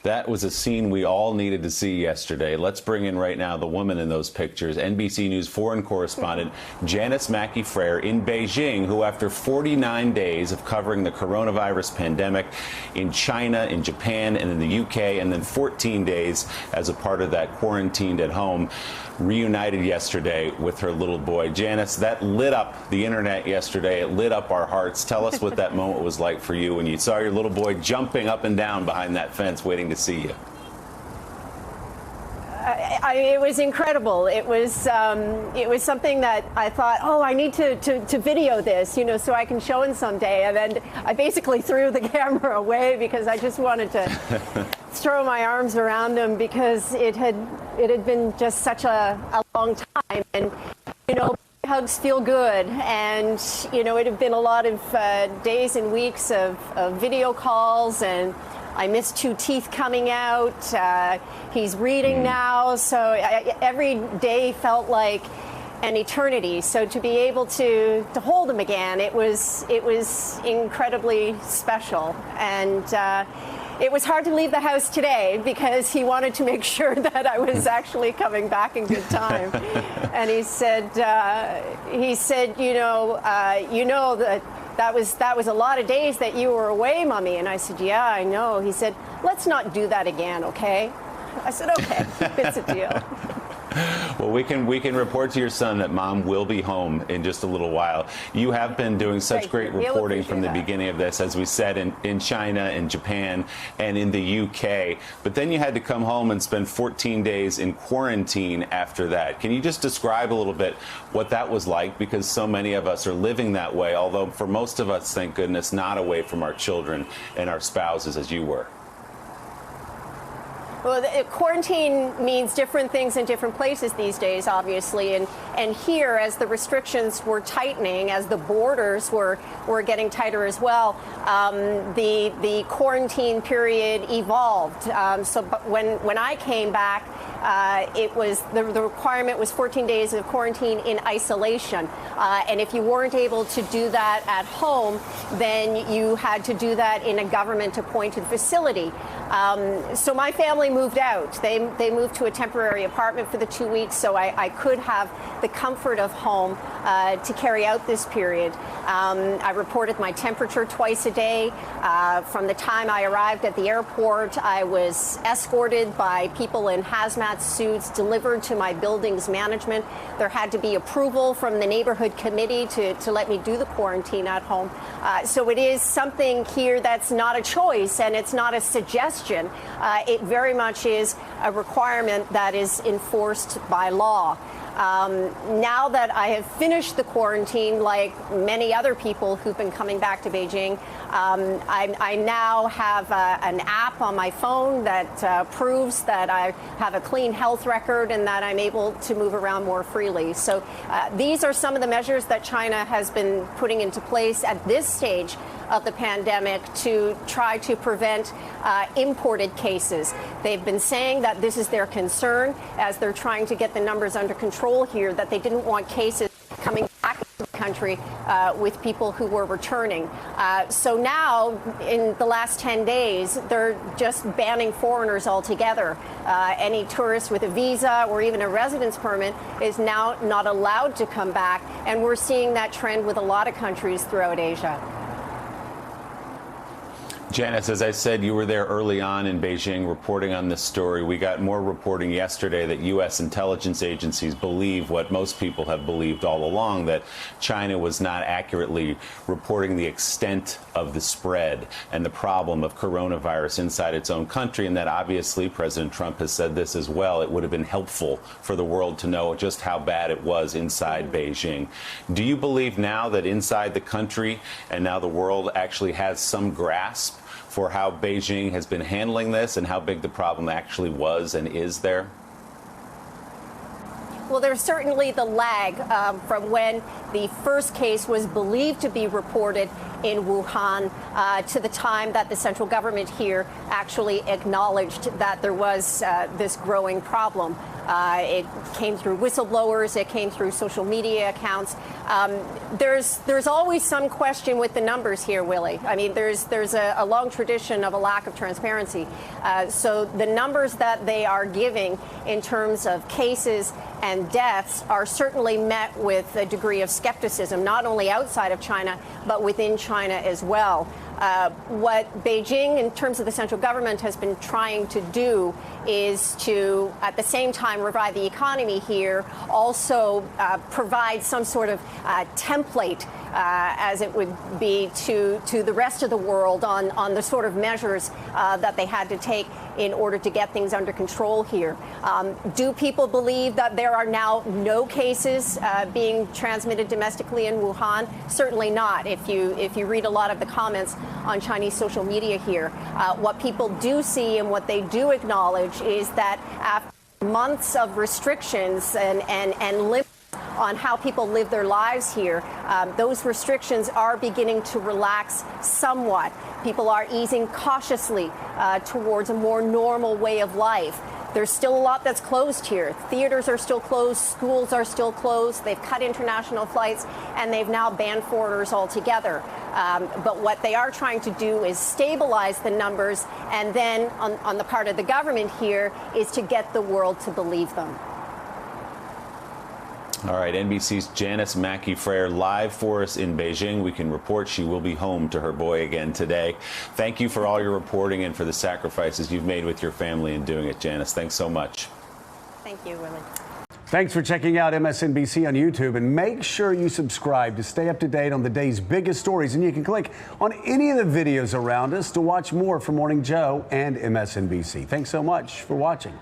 That was a scene we all needed to see yesterday. Let's bring in right now the woman in those pictures, NBC News foreign correspondent Janice Mackey-Frayer in Beijing, who after 49 days of covering the coronavirus pandemic in China, in Japan, and in the UK, and then 14 days as a part of that quarantined at home, reunited yesterday with her little boy. Janice, that lit up the internet yesterday. It lit up our hearts. Tell us what that moment was like for you when you saw your little boy jumping up and down behind that fence waiting to see you. It was incredible. It was something that I thought, oh, I need to video this, you know, so I can show him someday. And then I basically threw the camera away because I just wanted to throw my arms around him because it had been just such a long time. And, you know, hugs feel good. And, you know, it had been a lot of days and weeks of video calls, and I missed 2 teeth coming out. He's reading now, so every day felt like an eternity. So to be able to hold him again, it was incredibly special. And it was hard to leave the house today because he wanted to make sure that I was actually coming back in good time. And he said, you know that was a lot of days that you were away, Mommy. And I said, yeah, I know. He said, let's not do that again, okay? I said, okay, it's a deal. Well, we can report to your son that Mom will be home in just a little while. You have been doing such great reporting from the beginning of this, as we said, in China, in Japan, and in the UK. But then you had to come home and spend 14 days in quarantine after that. Can you just describe a little bit what that was like? Because so many of us are living that way, although for most of us, thank goodness, not away from our children and our spouses as you were. Well, quarantine means different things in different places these days, obviously. And here, as the restrictions were tightening, as the borders were getting tighter as well, the quarantine period evolved. So when I came back, it was the requirement was 14 days of quarantine in isolation. And if you weren't able to do that at home, then you had to do that in a government-appointed facility. So my family moved out. They moved to a temporary apartment for the 2 weeks, so I could have the comfort of home to carry out this period. I reported my temperature twice a day. From the time I arrived at the airport, I was escorted by people in hazmat suits, delivered to my building's management. There had to be approval from the neighborhood committee to let me do the quarantine at home. So it is something here that's not a choice, and it's not a suggestion. It very much is a requirement that is enforced by law. Now that I have finished the quarantine, like many other people who've been coming back to Beijing, I now have an app on my phone that proves that I have a clean health record and that I'm able to move around more freely. So these are some of the measures that China has been putting into place at this stage of the pandemic to try to prevent imported cases. They've been saying that this is their concern as they're trying to get the numbers under control here, that they didn't want cases coming back to the country with people who were returning. So now, in the last 10 days, they're just banning foreigners altogether. Any tourist with a visa or even a residence permit is now not allowed to come back, and we're seeing that trend with a lot of countries throughout Asia. Janice, as I said, you were there early on in Beijing reporting on this story. We got more reporting yesterday that U.S. intelligence agencies believe what most people have believed all along, that China was not accurately reporting the extent of the spread and the problem of coronavirus inside its own country, and that obviously President Trump has said this as well. It would have been helpful for the world to know just how bad it was inside Beijing. Do you believe now that inside the country and now the world actually has some grasp for how Beijing has been handling this and how big the problem actually was and is there? Well, there's certainly the lag from when the first case was believed to be reported in Wuhan to the time that the central government here actually acknowledged that there was this growing problem. It came through whistleblowers. It came through social media accounts. There's always some question with the numbers here, Willie. I mean, there's a long tradition of a lack of transparency. So the numbers that they are giving in terms of cases and deaths are certainly met with a degree of skepticism, not only outside of China, but within China as well. What Beijing, in terms of the central government, has been trying to do is to, at the same time, revive the economy here, also provide some sort of template, as it would be, to the rest of the world on the sort of measures that they had to take in order to get things under control here. Do people believe that there are now no cases being transmitted domestically in Wuhan? Certainly not. If you read a lot of the comments on Chinese social media here, what people do see and what they do acknowledge is that after months of restrictions and limits on how people live their lives here, those restrictions are beginning to relax somewhat. People are easing cautiously towards a more normal way of life. There's still a lot that's closed here. Theaters are still closed. Schools are still closed. They've cut international flights, and they've now banned foreigners altogether. But what they are trying to do is stabilize the numbers, and then on the part of the government here is to get the world to believe them. All right, NBC's Janice Mackey Frayer live for us in Beijing. We can report she will be home to her boy again today. Thank you for all your reporting and for the sacrifices you've made with your family in doing it, Janice. Thanks so much. Thank you, Willie. Thanks for checking out MSNBC on YouTube, and make sure you subscribe to stay up to date on the day's biggest stories. And you can click on any of the videos around us to watch more from Morning Joe and MSNBC. Thanks so much for watching.